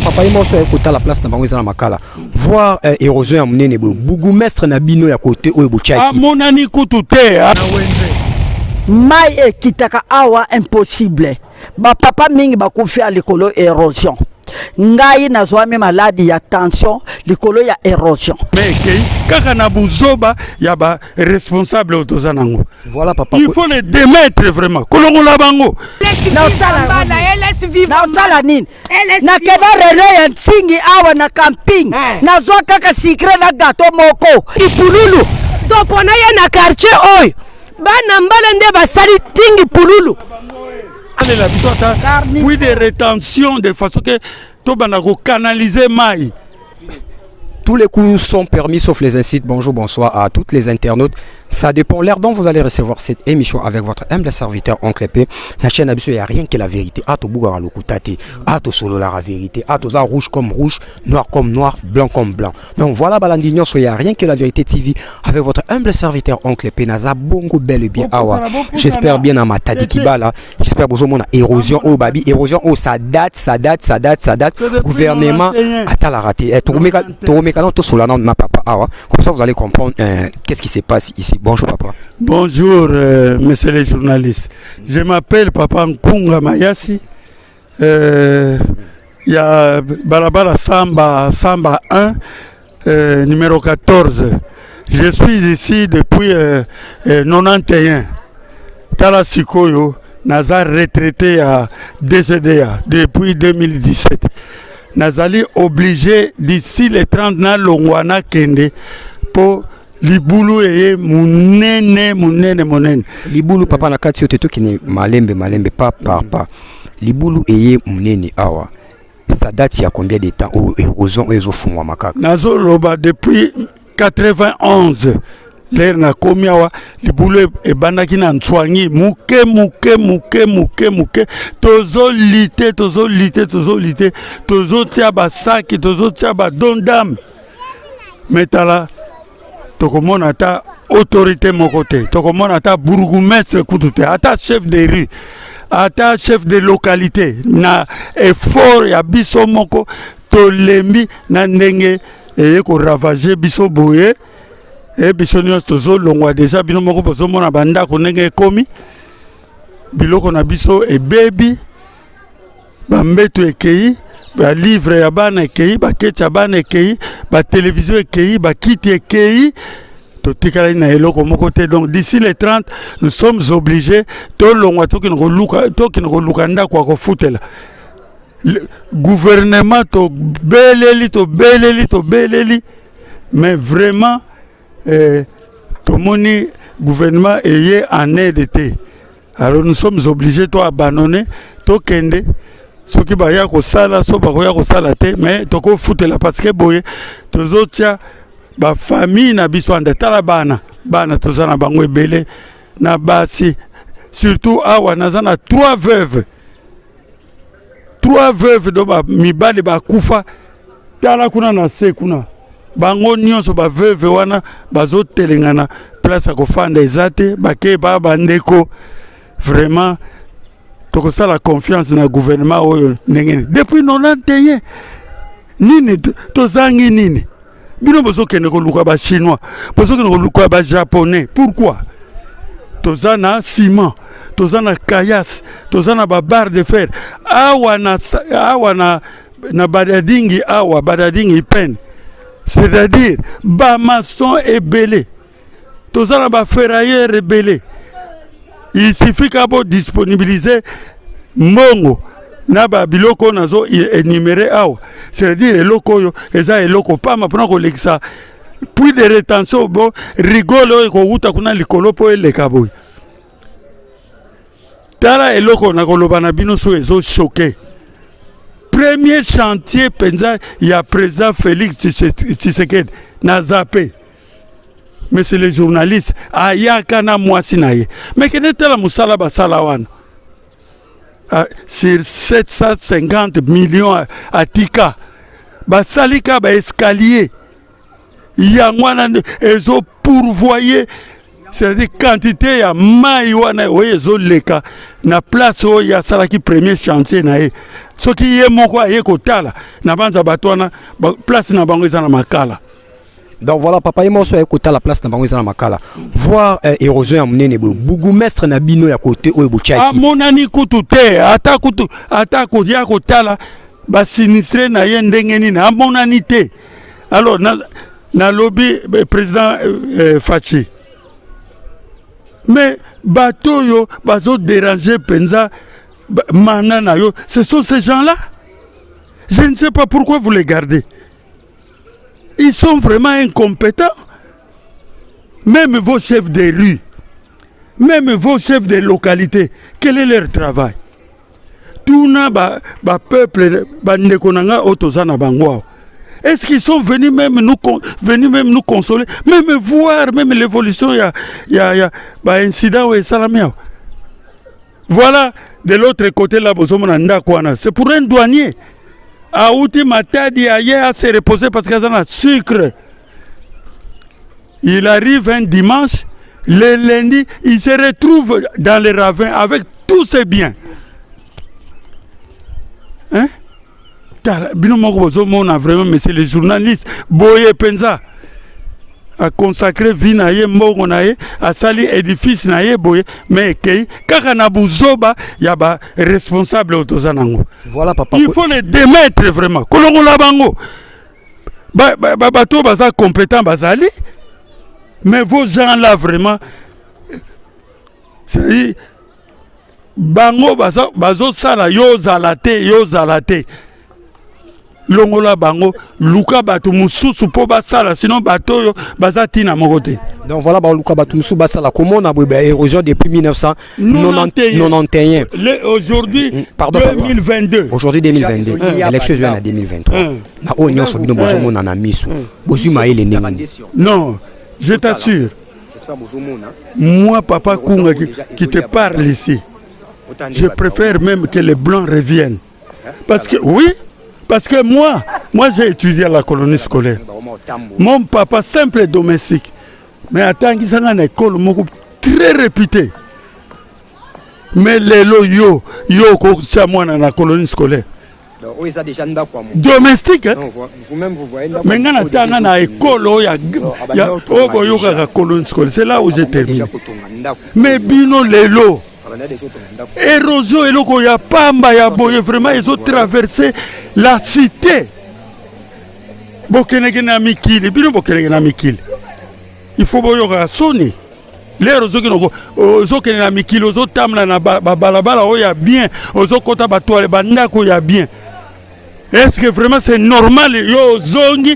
Papa Imoso écouta la place na bango za makala voir érosion ya munene bougumestre na bino ya côté oyo bochaki monani kutute mai ekitaka awa impossible ba papa mingi bakufi a likolo érosion ngai nazwami maladi ya tension likolo ya érosion mais kaka na buzoba ya ba responsable otozanango voilà papa il faut les démettre vraiment kolongola bango na sala nini na keda relais ya nsingi awa na camping nazwa kaka secret na gâteau moko ipululu to pona ye na quartier oyo bana mbala nde basali tingi pululu la bisota puis des rétentions de façon que to bana ko canaliser mai. Tous les coups sont permis sauf les incites. Bonjour, bonsoir à toutes les internautes. Ça dépend l'heure dont vous allez recevoir cette émission avec votre humble serviteur Oncle P. La chaîne Abisso, il n'y a rien que la vérité. Ato Bougara Lokutate, Ato Solo la vérité, Ato za rouge comme rouge, noir comme noir, blanc comme blanc. Donc voilà, Balandignon, il n'y a rien que la vérité TV avec votre humble serviteur Oncle P. Naza Bongo bel et bien. Awa. J'espère bien à ma Tadikibala. J'espère que vous avez érosion au babi. Érosion au ça date. Gouvernement, attends la raté. Ma papa, comme ça vous allez comprendre qu'est-ce qui se passe ici. Bonjour papa. Bonjour messieurs les journalistes. Je m'appelle Papa Nkunga Mayasi. Il y a Balabala Samba 1, numéro 14. Je suis ici depuis 91. Tala Sikoyo, Nazar retraité à DCDA depuis 2017. Nazali obligé d'ici les 30 na longwana kende pour libulu eye munene. Libulu papa na kati yote to kini malembe papa. Libulu eye munene awa. Ça date il y a combien de temps au érosion ezo fumwa makaka? Nazo loba depuis 91. L'air na komi awa libulu e bandaki na ntwangi muke tozo lité tozo tia ba saki tozo tia ba dondam metala tokomona ta autorité mokote tokomona ta bourgmestre kutute ata chef de rue ata chef de localité na effort ya biso moko tolembi na ndenge eye ko ravager biso boye. Et bisonios tozo longwa déjà bino moko bozo mona banda ko ndenge komi biloko na biso e baby ba mbeto ekei ba livre ya bana ekei ba ketcha bana ekei ba télévision ekei ba kiti ekei to tikala na eloko moko te. Donc d'ici les 30 nous sommes obligés to longwa to kino luka nda kwa ko futela gouvernement to beleli mais vraiment tout le gouvernement est en aide. Alors nous sommes obligés de abandonner, de kende. Ce qui va y avoir sala, ce qui va y avoir sala, mais to ko foutre la parce que boye, tous autres ba famille na biso ande talabana, bana tozana bango ebele na basi, surtout awa nazana 3 veuves do ba mibali ba kufa tala kuna na se kuna. Bango nyonso ba veuve wana bazo telengana place ko fanda ezate bake ba bandeko vraiment toko sala confiance na gouvernement oyo ndengene depuis 91 nini tozangi nini bino bozo kene ko luka ba chinois bozo kene ko luka ba japonais pourquoi tozana ciment tozana kayas tozana ba barre de fer awa na badadingi pen. C'est-à-dire, ba maçon est belé. Tous les ba ferrailleurs est belé. Il suffit qu'à disponibiliser mongo na ba biloko nazo énuméré awa. C'est-à-dire loko yo eza eloko pa ma prendre l'exa. Puis de rétention bon rigolo ko uta kuna likolo po eleka boy. tala eloko na koloba na bino so ezo choqué. Premier chantier penza ya président Félix Tshisekedi na zappé. Monsieur le journaliste, ayaka na mwasi na ye. Mais kene tala musala basala wana. Sur 750 millions à tika. Basalika ba escalier. Yangwana ezo pourvoyer c'est-à-dire quantité ya mai wana ezo leka na place o ya salaki premier chantier na ye. Soki ye moko aye kotala na banza batwana place na bango eza na makala. Donc voilà, papa et moi, écouter la place dans Makala. Voir érosion à mon bougumestre Nabino à côté ou Bouchaki. Ah, mon ami Koutouté, attaque au diakotala, bas sinistré na yendengeni na mon anité. Alors, na lobby président Fachi. Mais bateau yo, bazo déranger penza, manana yo, ce sont ces gens-là. Je ne sais pas pourquoi vous les gardez. Ils sont vraiment incompétents. Même vos chefs de rue, même vos chefs de localité, quel est leur travail? Tout na ba peuple bandekonanga otozana bangwa. Est-ce qu'ils sont venus même nous consoler, même voir même l'évolution ya incident ou salamia. Voilà de l'autre côté là bozomona ndakwana. C'est pour un douanier. Aouti Matadi à se reposer parce qu'il y a un sucre. Il arrive un dimanche, le lundi, il se retrouve dans les ravins avec tous ses biens. Hein? Vraiment, mais c'est les journalistes. Boye Penza a consacré vie na ye mbongo na ye a sali édifice na ye boye mais kei kaka na buzoba ya ba responsable otozanango. Voilà papa. Il faut les démettre vraiment. Kolongo la bango. Bato baza compétent bazali. Mais vos gens là vraiment c'est bango bazo sala yo zalate. Longola bango luka batu mususu po basala sinon bato yo bazati na mokote. Donc voilà ba luka batu mususu basala comment on a érosion depuis 1991. Aujourd'hui 2022. Aujourd'hui 2022. L'élection vient en 2023. Na onyo so bino bozo mona na miso. Bozu maele ndenge. Non, je t'assure. Moi papa Kunga qui te parle ici. Je préfère même que les blancs reviennent. Parce que oui. Parce que moi j'ai étudié à la colonie scolaire. Mon papa, simple domestique. Mais attends, il y a une école très réputée. Mais les yo dans la colonie scolaire. Domestique, hein? Mais il y a une école la colonie scolaire. C'est là où j'ai terminé. Mais bino lelo. Érosion et loko ya pamba ya boye vraiment ils ont traversé la cité. Bokenege na mikili, bino bokenege na mikili. Il faut boyo ka soni. L'érosion qui noko ozo kenege na mikili, ozo tamla na balabala o ya bien, ozo kota ba toile bandako ya bien. Est-ce que vraiment c'est normal yo zongi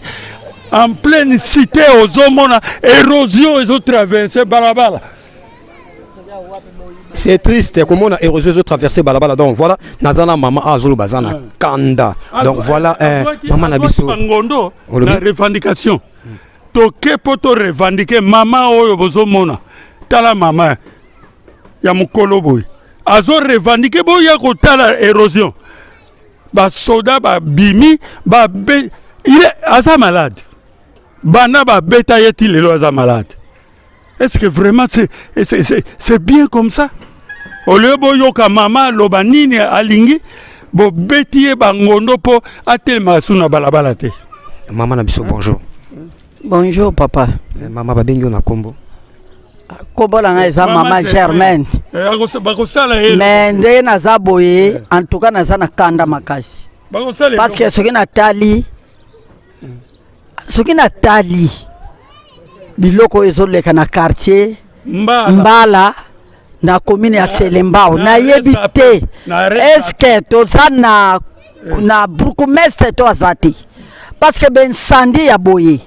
en pleine cité ozo mona érosion ils ont traversé balabala? C'est triste comment on a érosion traversé balabala. Donc voilà nazana maman azolo bazana kanda. Donc voilà maman nabiso ngondo la revendication. Toke poto revendiquer maman oyo bozomona. Tala maman ya mukolo boy. Azo revendiquer boy ya ko tala érosion. Ba soda ba bimi ba il est asa malade. Bana ba beta yeti lelo asa malade. Est-ce que vraiment c'est bien comme ça? Au lieu de yoka mama lobanini alingi bo betie bangondo po atelma suna balabala te. Maman nabiso bonjour. Bonjour papa. Maman babengi na kombo. Kombo la eza maman Germaine. Mais ndé naza boye en tout cas naza na kanda makasi. Parce que ce qui na tali biloko ezoleka na quartier Mbala na commune ya Selembao na yebite est-ce que toza na bourgmestre to azati parce que ben sandi ya boye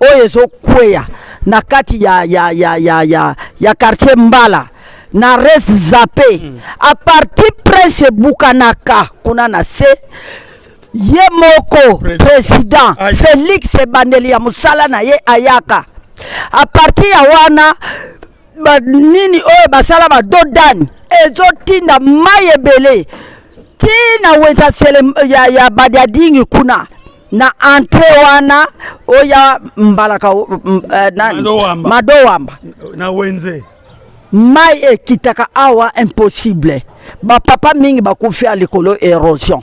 oyo ezokweya na kati ya quartier Mbala na res zape a partir prince bukanaka kuna na se ye moko président Félix Ebandeli ya musala na ye ayaka a partir ya wana nini oyo basala badodani ezotinda mai ebele tina weza sele ya badiadingi kuna na entre wana oya mbalaka madowamba na wenze mai ekitaka awa impossible bapapa mingi bakufi ya likolo érosion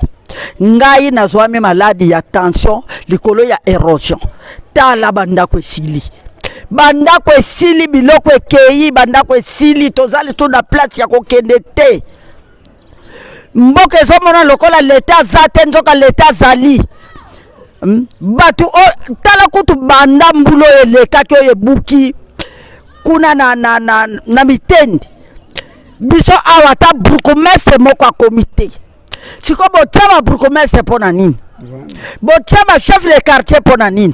ngai nazwami maladi ya tension likolo ya érosion tala bandako esili biloko ekei bandako esili tozali to na place ya kokende te mboka ezomona lokola leta aza te nzoka leta azali batu tala kutu banda mbulo elekaki oyo ebuki kuna na mitendi biso awa ta burgomestre moko akomite siko botia ba burgomestre pona nini botia ba chef de quartier pona nini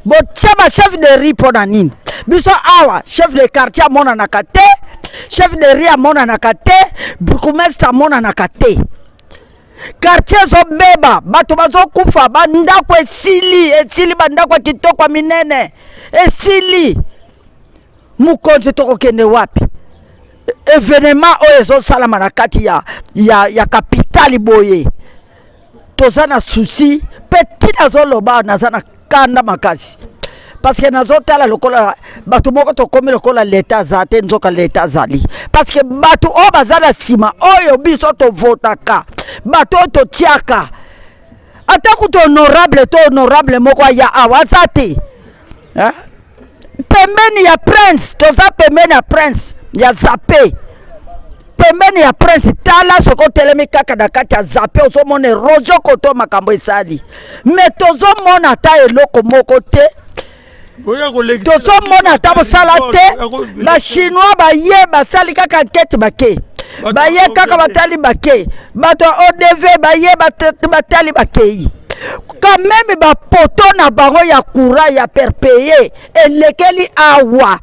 botia ba chef de riz pona nini biso awa chef de quartier amona na kate chef de riz amona na kate burgomestre amona na kate quartier zobeba bato bazokufa bandako esili bandako kitoko minene esili mukonzi tokokende wapi événement oyo ezosalama na kati ya kapitali boye toza na souci mpe ntina azoloba naza na kanda makasi parce que nazotala lokola bato moko tokomi lokola leta aza te nzoka leta azali parce que bato oyo baza na nsima oyo biso tovotaka bato oyo totiaka ata kutu honorable moko aya awa aza te pembeni ya prince toza pembeni ya prince ya zape pembeni ya prince tala soko telemi kaka na kati ya zape ozomona erojo koto makambo esali me tozomona ata eloko moko te tozomona ata mosala te bachinois baye basali kaka nkete bake baye kaka batali bake bato odv baye batali bakei quand même bapoto na bango ya courant ya perpeye elekeli awa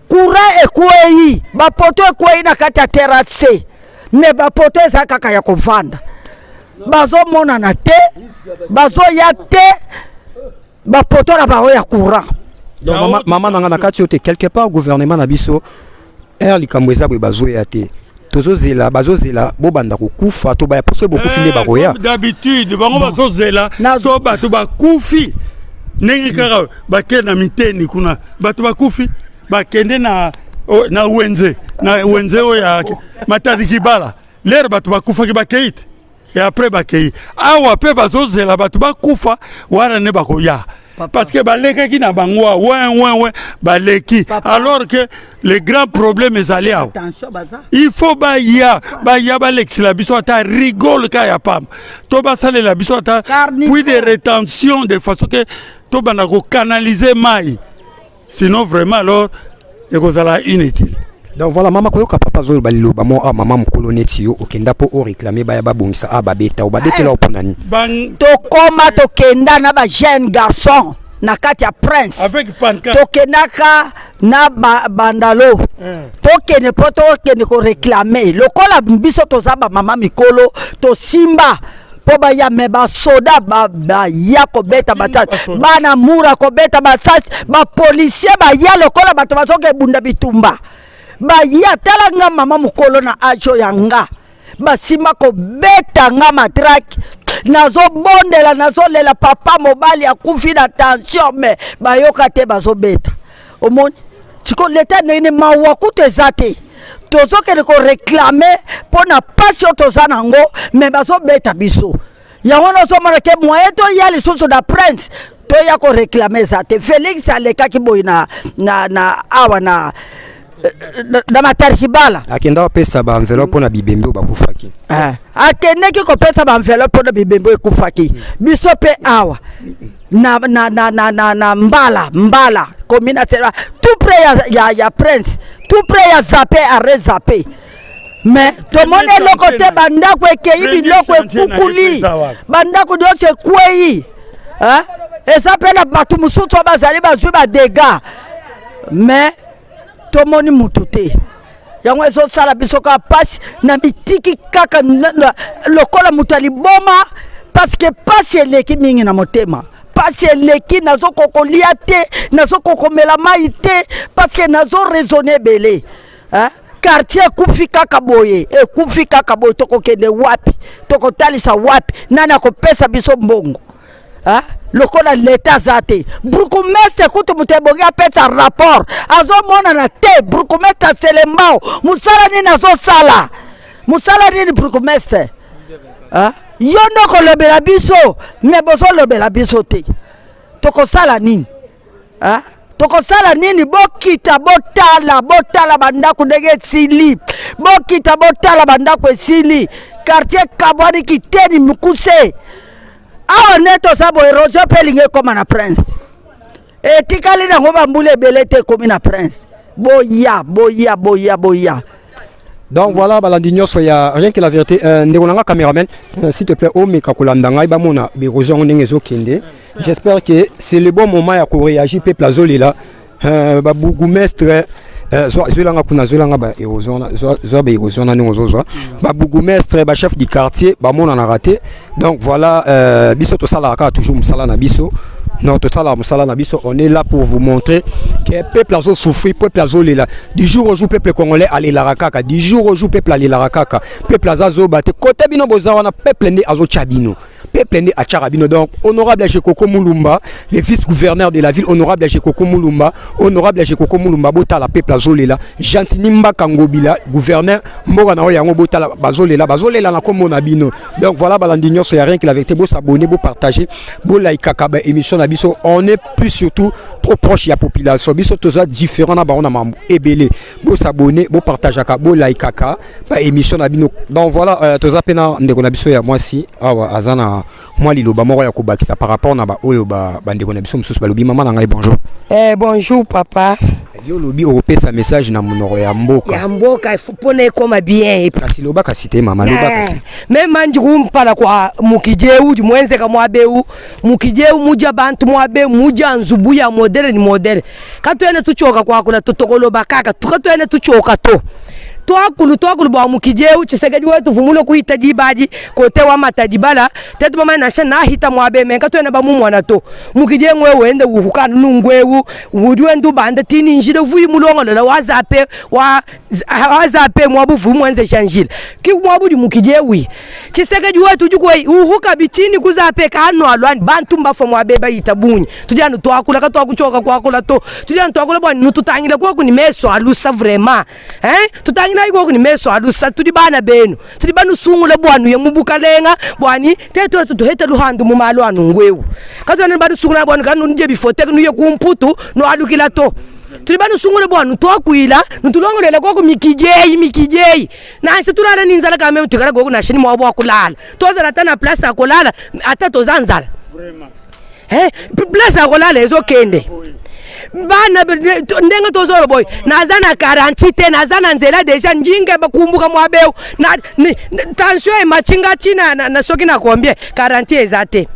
courant ekwei bapoto ekwei na kati ya terrasse me bapoto eza kaka ya kovanda bazomonana te bazoya te bapoto na bango ya courant donc mama nanga na kati yote quelque part gouvernement na biso likambo eza boye bazoya te tozozela bazozela bobanda kokufa to baya poso bokufi nde bakoya d'habitude bango bazozela so bato bakufi ndenge kaka bakende na miteni kuna bato bakufi bakende na wenze oyo ya matadi kibala lere bato bakufaki bakeite et après bakei awa pe bazozela bato bakufa wana ne bakoya parce que balekaki na bango ouais baleki alors que le grand problème ezali awa il faut baya balexila biso ata rigole ka ya pamba to basalela biso ata puis de rétention de façon que to banda ko canaliser mai sinon vraiment alors ekozala inutile. Donc voilà mama koyoka papa zo balilo ba mo mama mukolo neti yo okenda po o réclamer baya babongisa babeta o babetela oponani to koma to kenda na ba jeune garçon na kati ya prince avec pancarte to kendaka na bandalo to kene po to kene ko réclamer lokola biso to zaba mama mikolo to simba po ba ya me ba soda ba ya ko beta batata bana mura ko beta basasi ba policier ba ya lokola bato bazoke bunda bitumba baya tala nga mama mukolo na ajo yanga basima ko beta nga matraki nazo bondela nazo lela papa mobali akufi na tension me bayoka te bazo beta omoni siko leta nene mawakutu ezate tozokende ko réclamer pona passion tozana ngo me bazo beta biso yango nazomona ke moyen to ya lisusu na prince to ya ko réclamer ezate Félix alekaki boyi na awa na matari kibala akenda opesa ba enveloppe na bibembe bakufaki akendeki kopesa ba enveloppe na bibembe ekufaki biso pe awa na mbala komina sera tout près ya prince tout près ya zape arrêt zape mais tomone loko te bandako ekei biloko ekukuli bandako nyonso ekwei eza mpe na bato mosusu bazali bazwi badega mais tomoni mutu te yango ezosala biso ka pasi na mitiki kaka lokola moto aliboma parce que pasi eleki mingi na motema pasi eleki nazokokolia te nazokokomela mai te parce que nazoraisonne ebele quartier ekufi kaka boye tokokende wapi tokotalisa wapi nani akopesa biso mbongo lokola leta aza te brukumestre kutu moto ebongi apesa rapport azomonana te brukumestre aselembao mosala nini azosala mosala nini brukumestre yo ndo kolobela biso me bozolobela biso te tokosala nini tokosala nini bokita botala bandako ndenge esili bokita botala bandako esili quartier kabwani kiteni mukuse awa nde toza bo érosion mpe elingi ekoma na prince etikali nango bambula ebele te ekomi na prince boya. Donc voilà, balandi nyonso ya rien que la vérité. Ndekolanga caméraman, s'il te plaît, omeka kolanda ngai ba mona bérosion ndenge ezokende. J'espère que c'est le bon moment ya ko réagir peuple azolela. Ba bourgmestre zwelanga kuna zwelanga ba érosion ba érosion na ngozozwa. Ba bourgmestre ba chef du quartier ba mona na raté. Donc voilà, biso to sala ka toujours musala na biso. Non, total musala na biso, on est là pour vous montrer que peuple azo souffrir, peuple azo lela. Du jour au jour peuple congolais allé la rakaka, du jour au jour peuple allé la rakaka. Peuple azo baté côté bino bozawana peuple né azo chabino. Peuple né a charabino. Donc honorable Jekoko Mulumba, le vice-gouverneur de la ville, honorable Jekoko Mulumba, honorable Jekoko Mulumba bota la peuple azo lela. Jantinimba Kangobila, gouverneur Mora na yango bota la bazolela na komo na bino. Donc voilà balandignon, c'est rien que la vérité, beau s'abonner, beau partager, beau like kaka émission. On est plus surtout trop proche de la population. Biso toza différent na baona mambo ebele. Bo s'abonner, bo partager ka, bo like ka, ba émission na bino. Donc voilà, toza pena ndeko na biso ya moi si awa azana moi liloba moko ya kobakisa par rapport na ba oyo ba ndeko na biso mususu balobi mama na ngai bonjour. Bonjour papa. Yo lobi opesa message na monoro ya mboka. Ya mboka pone koma bien. Kasi loba kasite mama loba kasi. Même manjuru mpala kwa mukijeu mwenze ka mwabeu mukijeu muja bantu mwabe muja nzubu ya modele ni modele. Katwene tuchoka kwa kula totokoloba kaka tukatwene tuchoka to. Twakulu bwa mukijeu Tshisekedi wetu vumulo kuhitaji baji kote wa matajibala tetu mama nasha na hita mwabe menga twene ba mumwana to mukije ngwe wende uhukana nungwewu wudwe ndu banda tini njile vuyi mulongo la wazape mwabu vumwenze shanjile ki mwabu di mukijewi Tshisekedi wetu jukwe uhuka bitini kuzape kano alwani bantu mbafo mwabe ba itabunyi tujanu twakula ka twakuchoka kwakula to tujanu twakula bwa nututangile kwa kunimeso alusa vraiment tutangile iko ni meso alusa tudi bana benu tudi banu sungula bwanu ye mubukalenga bwani teto tuhete luhando mu malo anu ngwewu katwana badu sungula bwanu kanu nje bifote kanu ye kumputu no alukila to tudi banu sungula bwanu to kuila ntulongolela kwa mikijeyi na nse tulala ninzala kama mtukara gogo na shini mwabo kulala toza ratana place akolala ata tozanzala vraiment place akolala ezokende bana ndenga tozoro boy nazana 40 nazana nzela deja njinga bakumbuka mwabeu na tension e machinga tina na soki na kombie 40 ezate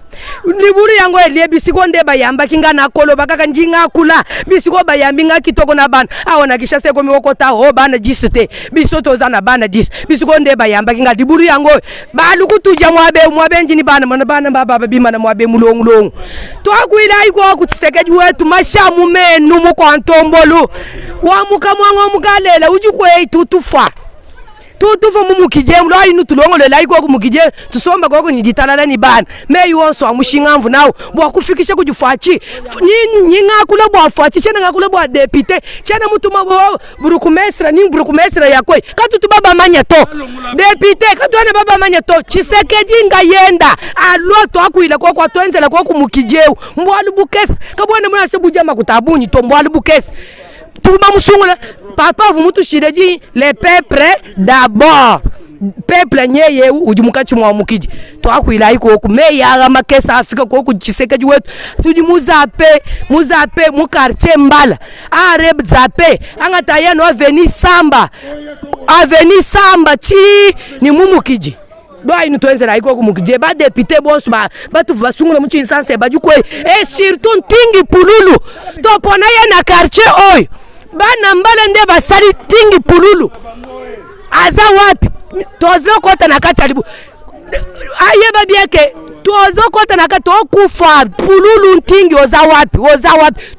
liburi yango elie bisiko nde bayamba kinga na kolo bakaka njinga kula bisiko bayambi nga kitoko na bana awona kisha se komi okota ho bana jisite bisoto zana bana jis bisiko nde bayamba kinga liburi yango balu kutuja mwabe njini bana baba bima na mwabe mulongulongo to akuila iko kutiseke wetu mashamu menu mu kwa ntombolo wa mukamwango mukalela ujukwe tutufa mumukije mlo ayi nutulongole la iko kumukije tusomba koko nyijitalala ni bana me yonso amushingamvu nawo bwa kufikisha kujifachi nyinga kula bwa fachi chena ngakula bwa député chena mutuma bo burukumesra yakwe katutu baba manyato député katwana baba manyato Tshisekedi ngayenda alwa to akuila kwa twenzela kwa kumukije mbwalu bukesi kabwana mwana sebujama kutabunyi to mbwalu bukesi Touba musungula papa vumutu shireji le peuple d'abord peuple nyeye ujumukachi mwa mukiji to akuila iko ku meya makesa Afrika ko ku Tshisekedi wetu tudi muzape mu quartier mbala areb zape angata yeno aveni samba chi ni mumukiji doa inu tuenzela iko kumukije ba député bonso ba tu vasungula muchi insanse ba jukwe et surtout tingi pululu to pona ye na quartier oy bana mbala nde basali tingi pululu aza wapi tozo kota na kati alibu ayeba bieke tozo kota na kati okufa pululu ntingi oza wapi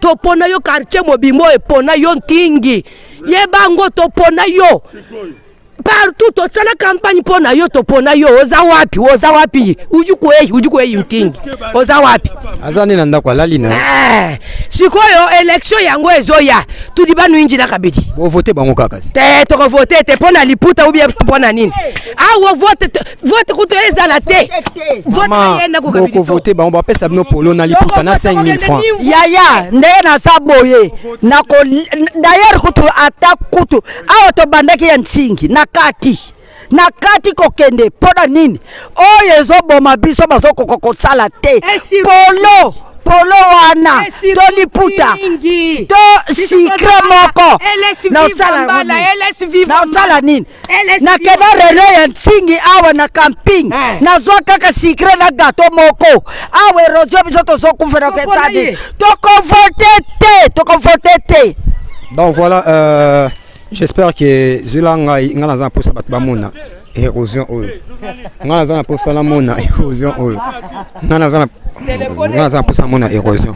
to pona yo quartier mobimbo e pona yo ntingi yeba ngo to pona yo partout to tsala campagne pona yo to pona yo oza wapi ujuko ntingi oza wapi azani nanda kwa lali na sikoyo election yango ezoya tudi banu injina kabidi bo voter bango kaka te to voter te pona liputa ou bien pona nini awo vote kuto ezala te vote yenda ko kabidi ko voter bango ba pesa bino polo na liputa na 5000 francs yaya ndenge na saboye na ko d'ailleurs kutu ata kutu awo to bandaki ya ntingi na kati kokende pona nini oyo ezoboma biso bazokokosala te polo wana to liputa to sikre moko na osala nini na keda relo ya ntingi awa na camping nazwa kaka sikre na gato moko awa erosio biso tozokufela ketadi tokovote te. Donc voilà, j'espère que Zulanga ngana pour ça batbamona érosion oyo. Ngana za pour ça la mona érosion oyo. Ngana za pour ça mona érosion.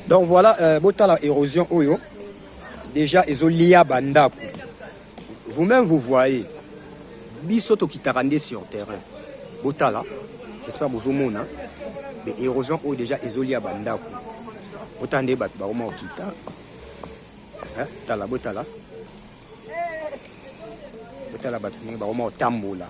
Donc voilà, botala érosion oyo. Déjà ezolia bandako. Vous-même vous voyez. Bisoto qui tarandé sur terrain. Botala. J'espère que vous avez mais érosion oyo déjà ezolia bandako. Otande bat ba oma okita. Tala botala. Botala bat ni ba oma otambola.